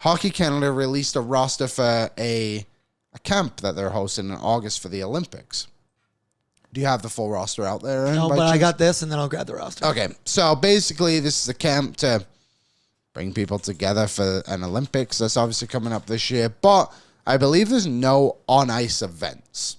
Hockey Canada released a roster for a camp that they're hosting in August for the Olympics. Do you have the full roster out there? No, but I got this, and then I'll grab the roster. Okay, so basically this is a camp to bring people together for an Olympics that's obviously coming up this year, but I believe there's no on-ice events,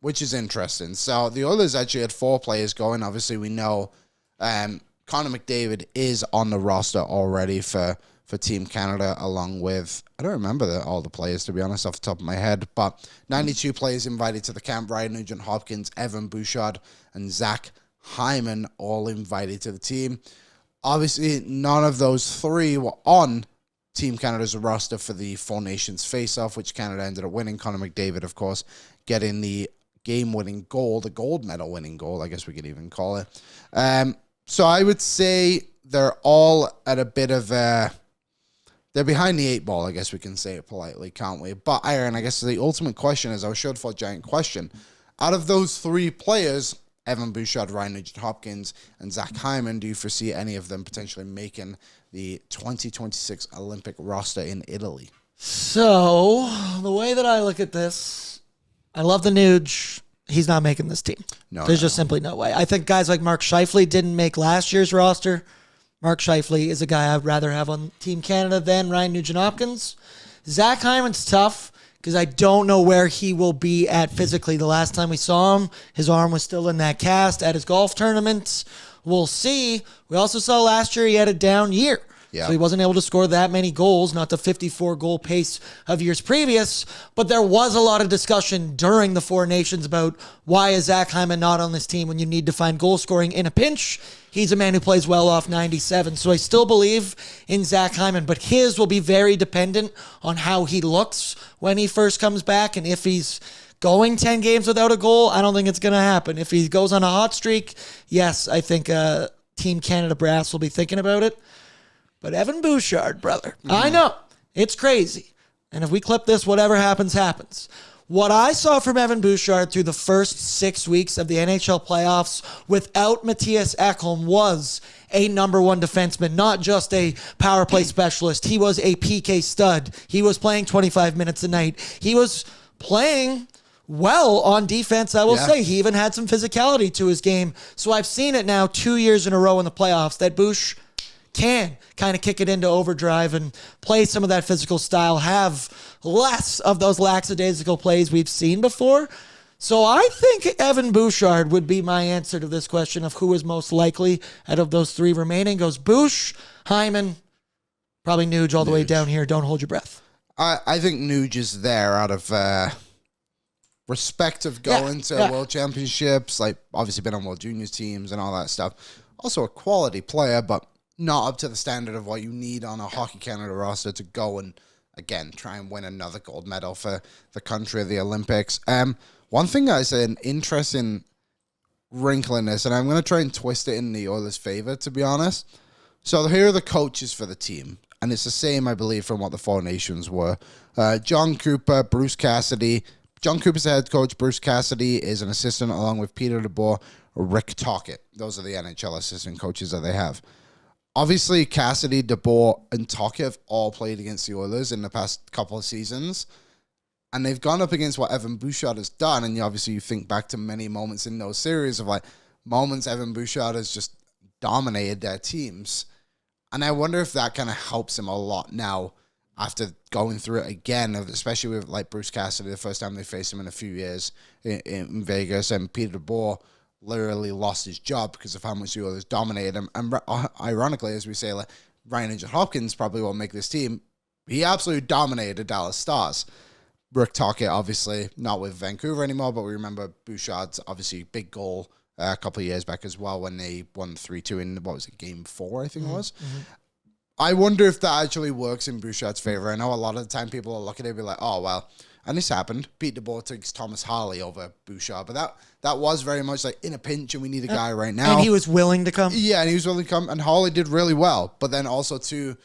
which is interesting. So the Oilers actually had 4 players going. Obviously, we know Connor McDavid is on the roster already for Team Canada, along with, I don't remember all the players, to be honest, off the top of my head, but 92 players invited to the camp. Ryan Nugent-Hopkins, Evan Bouchard, and Zach Hyman all invited to the team. Obviously, none of those 3 were on Team Canada's roster for the Four Nations face-off, which Canada ended up winning. Connor McDavid, of course, getting the game-winning goal, the gold medal-winning goal, I guess we could even call it. So I would say they're all at a bit of a... They're behind the 8 ball, I guess we can say it politely, can't we? But, Aaron, I guess the ultimate question is, our short for giant question. Out of those 3 players, Evan Bouchard, Ryan Nugent-Hopkins, and Zach Hyman, do you foresee any of them potentially making the 2026 Olympic roster in Italy? So, the way that I look at this, I love the Nuge. He's not making this team. There's just simply no way. I think guys like Mark Scheifele didn't make last year's roster. Mark Scheifele is a guy I'd rather have on Team Canada than Ryan Nugent-Hopkins. Zach Hyman's tough because I don't know where he will be at physically. The last time we saw him, his arm was still in that cast at his golf tournament. We'll see. We also saw last year he had a down year. Yeah. So he wasn't able to score that many goals, not the 54-goal pace of years previous. But there was a lot of discussion during the Four Nations about why is Zach Hyman not on this team when you need to find goal scoring in a pinch. He's a man who plays well off 97. So I still believe in Zach Hyman, but his will be very dependent on how he looks when he first comes back. And if he's going 10 games without a goal, I don't think it's going to happen. If he goes on a hot streak, yes, I think Team Canada brass will be thinking about it. But Evan Bouchard, brother, I know, it's crazy. And if we clip this, whatever happens, happens. What I saw from Evan Bouchard through the first 6 weeks of the NHL playoffs without Matthias Ekholm was a number 1 defenseman, not just a power play specialist. He was a PK stud. He was playing 25 minutes a night. He was playing well on defense, I will say. He even had some physicality to his game. So I've seen it now 2 years in a row in the playoffs that Bouch can kind of kick it into overdrive and play some of that physical style, have less of those lackadaisical plays we've seen before. So I think Evan Bouchard would be my answer to this question of who is most likely out of those 3 remaining. Goes Bouch, Hyman, probably Nuge all the way down here. Don't hold your breath. I think Nuge is there out of respect of going to World Championships, like obviously been on World Juniors teams and all that stuff. Also a quality player, but not up to the standard of what you need on a Hockey Canada roster to go and, again, try and win another gold medal for the country of the Olympics. One thing I said, an interesting wrinkle in this, and I'm going to try and twist it in the Oilers' favor, to be honest. So here are the coaches for the team, and it's the same, I believe, from what the Four Nations were. John Cooper, Bruce Cassidy. John Cooper's the head coach. Bruce Cassidy is an assistant, along with Peter DeBoer, Rick Tocchet. Those are the NHL assistant coaches that they have. Obviously, Cassidy, DeBoer, and Tocchet have all played against the Oilers in the past couple of seasons. And they've gone up against what Evan Bouchard has done. And you think back to many moments in those series of moments Evan Bouchard has just dominated their teams. And I wonder if that kind of helps him a lot now after going through it again, especially with Bruce Cassidy, the first time they faced him in a few years in Vegas, and Peter DeBoer literally lost his job because of how much the Oilers dominated him. And ironically, as we say, Ryan Nugent-Hopkins probably won't make this team. He absolutely dominated the Dallas Stars. Rick Tocchet, obviously, not with Vancouver anymore, but we remember Bouchard's obviously big goal a couple of years back as well when they won 3-2 in, Game 4, I think it was. Mm-hmm. I wonder if that actually works in Bouchard's favor. I know a lot of the time people will look at it and be like, oh, well, and this happened. Pete DeBoer takes Thomas Harley over Bouchard, but that was very much in a pinch and we need a guy right now. And he was willing to come? Yeah, and he was willing to come, and Harley did really well. But then also, too,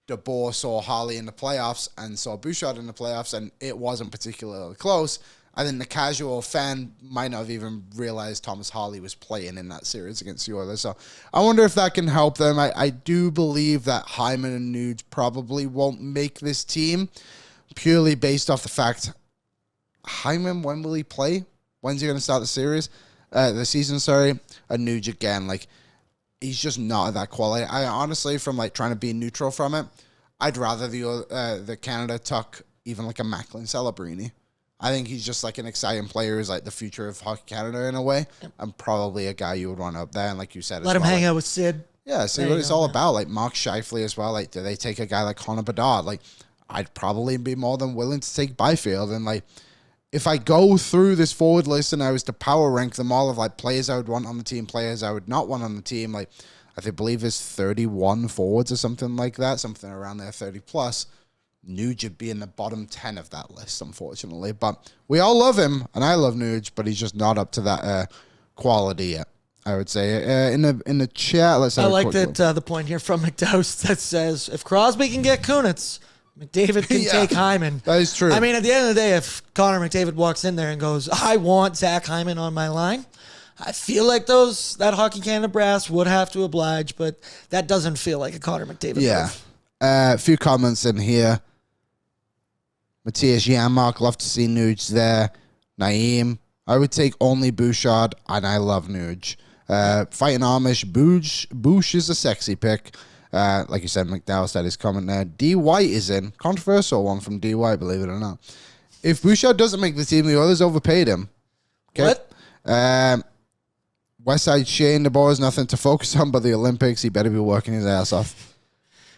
DeBoer saw Harley in the playoffs and saw Bouchard in the playoffs, and it wasn't particularly close. I think the casual fan might not have even realized Thomas Harley was playing in that series against the Oilers. So I wonder if that can help them. I do believe that Hyman and Nuge probably won't make this team purely based off the fact Hyman, when will he play? When's he going to start the season? And Nuge again, like, he's just not at that quality. I honestly, from like trying to be neutral from it, I'd rather the Canada tuck even like a Macklin Celebrini. I think he's just like an exciting player who's like the future of Hockey Canada in a way. And probably a guy you would want up there. And like you said, let him hang out with Sid. Yeah, see what it's all about. Like Mark Scheifele as well. Like, do they take a guy like Connor Bedard? Like, I'd probably be more than willing to take Byfield. And like, if I go through this forward list and I was to power rank them all of like players I would want on the team, players I would not want on the team, like I believe there's 31 forwards or something like that, something around there, 30 plus. Nuge would be in the bottom 10 of that list, unfortunately. But we all love him, and I love Nuge, but he's just not up to that quality yet, I would say. In the chat, let's have I like that the point here from McDowell that says, if Crosby can get Kunitz, McDavid can take Hyman. That is true. I mean, at the end of the day, if Connor McDavid walks in there and goes, I want Zach Hyman on my line, I feel like that Hockey Canada brass would have to oblige, but that doesn't feel like a Connor McDavid move. A few comments in here. Matthias Janmark, love to see Nuge there. Naeem, I would take only Bouchard, and I love Nuge. Fighting Amish, Boosh is a sexy pick. Like you said, McDowell said his comment there. D. White is in. Controversial one from D. White, believe it or not. If Bouchard doesn't make the team, the others overpaid him. Okay? What? Westside Shane, the boy has nothing to focus on but the Olympics. He better be working his ass off.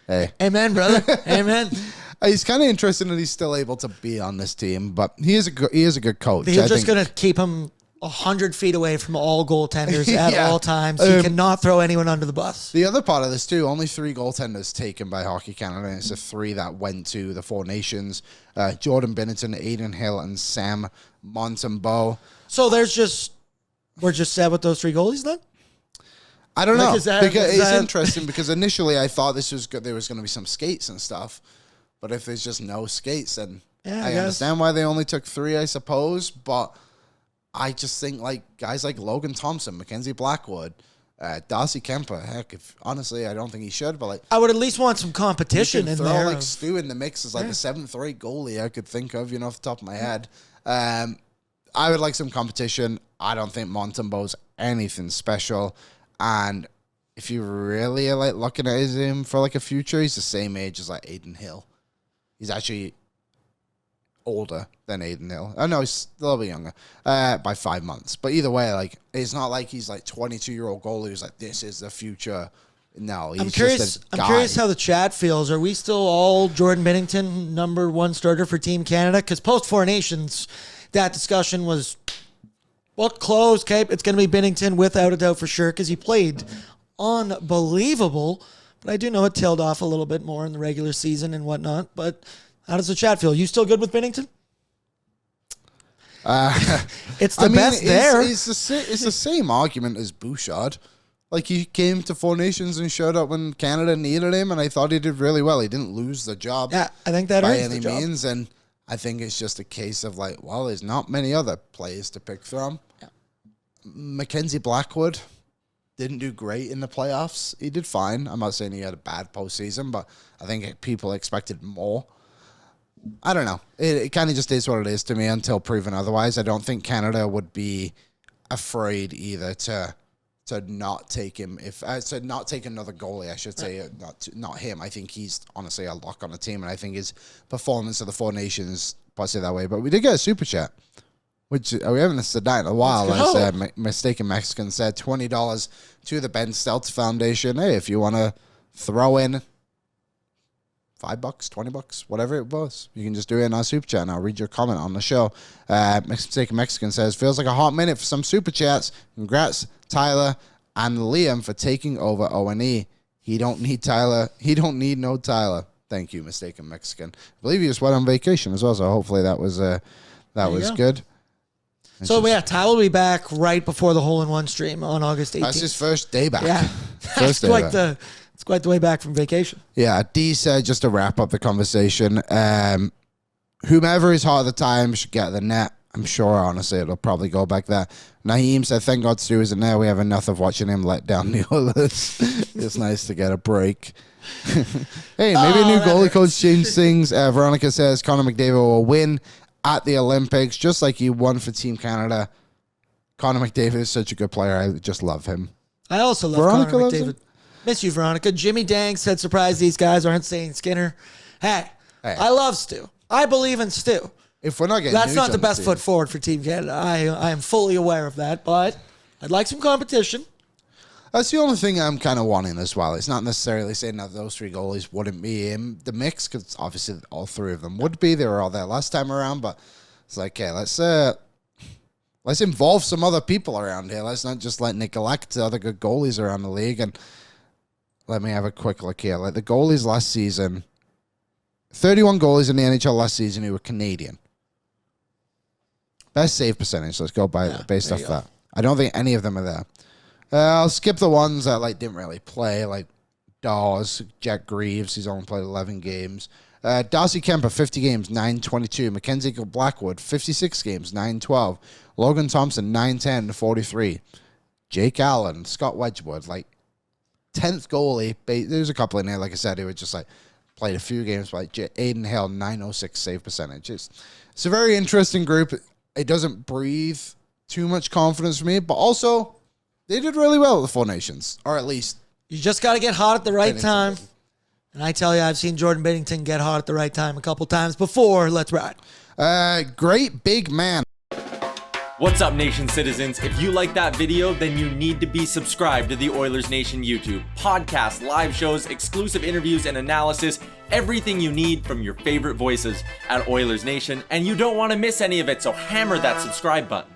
Hey. Amen, brother. Amen. He's kind of interesting that he's still able to be on this team, but he is a good coach. He's just going to keep him 100 feet away from all goaltenders at all times. He cannot throw anyone under the bus. The other part of this, too, only 3 goaltenders taken by Hockey Canada, and it's the 3 that went to the Four Nations. Jordan Binnington, Aiden Hill, and Sam Montembeault. So we're just set with those 3 goalies then? I don't know. Because it's interesting because initially I thought this was good. There was going to be some skates and stuff. But if there's just no skates, then I understand why they only took 3, I suppose. But I just think like guys like Logan Thompson, Mackenzie Blackwood, Darcy Kemper. Heck, honestly, I don't think he should. But like, I would at least want some competition in there. Like Stu in the mix is like the 7th rate goalie I could think of, off the top of my head. I would like some competition. I don't think Montembeault's anything special. And if you really are like looking at him for like a future, he's the same age as like Aiden Hill. He's actually older than Aiden Hill. Oh, no, he's a little bit younger by 5 months. But either way, like it's not like he's like 22-year-old goalie who's like, this is the future. No, he's just a guy. I'm curious how the chat feels. Are we still all Jordan Binnington, number 1 starter for Team Canada? Because post-Four Nations, that discussion was, close, Cape. It's going to be Binnington without a doubt for sure because he played unbelievable. But I do know it tailed off a little bit more in the regular season and whatnot. But how does the chat feel? You still good with Binnington? It's the best there. It's the same argument as Bouchard. Like, he came to Four Nations and showed up when Canada needed him, and I thought he did really well. He didn't lose the job. Yeah, I think that by any means. And I think it's just a case of like, well, there's not many other players to pick from. Yeah. Mackenzie Blackwood didn't do great in the playoffs. He did fine. I'm not saying he had a bad postseason, but I think people expected more. I don't know. It kind of just is what it is to me until proven otherwise. I don't think Canada would be afraid either to not take him. To not take another goalie, I should say, not him. I think he's honestly a lock on the team, and I think his performance of the Four Nations puts it that way. But we did get a super chat, which we haven't said that in a while. As Mistaken Mexican said, $20 to the Ben Stelz Foundation. Hey, if you want to throw in $5, $20, whatever it was, you can just do it in our super chat, and I'll read your comment on the show. Mistaken Mexican says, feels like a hot minute for some super chats. Congrats, Tyler and Liam, for taking over O&E. He don't need Tyler. He don't need no Tyler. Thank you, Mistaken Mexican. I believe he just went on vacation as well, so hopefully that was good. So, Tyler will be back right before the hole-in-one stream on August 18th. That's his first day back. Yeah. It's quite the way back from vacation. Yeah, D said, just to wrap up the conversation, whomever is hot at the time should get the net. I'm sure, honestly, it'll probably go back there. Naheem said, thank God Stu isn't there. We have enough of watching him let down the Oilers. It's nice to get a break. Hey, maybe a new goalie coach changed things. Veronica says, Connor McDavid will win at the Olympics, just like he won for Team Canada. Connor McDavid is such a good player. I just love him. I also love Veronica Connor McDavid. Miss you, Veronica. Jimmy Dang said, surprised these guys aren't saying Skinner. Hey, I love Stu. I believe in Stu. If we're not getting That's not the best foot forward for Team Canada. I am fully aware of that, but I'd like some competition. That's the only thing I'm kind of wanting as well. It's not necessarily saying that those 3 goalies wouldn't be in the mix, because obviously all 3 of them would be. They were all there last time around, but it's like, okay, let's involve some other people around here. Let's not just neglect the other good goalies around the league. And let me have a quick look here. Like the goalies last season, 31 goalies in the NHL last season who were Canadian. Best save percentage. Let's go based off that. I don't think any of them are there. I'll skip the ones that didn't really play, like Dawes, Jack Greaves. He's only played 11 games. Darcy Kemper, 50 games, 922. Mackenzie Blackwood, 56 games, 912. Logan Thompson, 910 to 43. Jake Allen, Scott Wedgwood, 10th goalie. There's a couple in there, like I said, who were just played a few games. Aiden Hale, 906 save percentage. It's a very interesting group. It doesn't breathe too much confidence for me, but also they did really well at the Four Nations, or at least you just got to get hot at the right time. And I tell you, I've seen Jordan Binnington get hot at the right time a couple times before. Let's ride. Great big man. What's up, Nation citizens? If you like that video, then you need to be subscribed to the Oilers Nation YouTube. Podcasts, live shows, exclusive interviews, and analysis. Everything you need from your favorite voices at Oilers Nation. And you don't want to miss any of it, so hammer that subscribe button.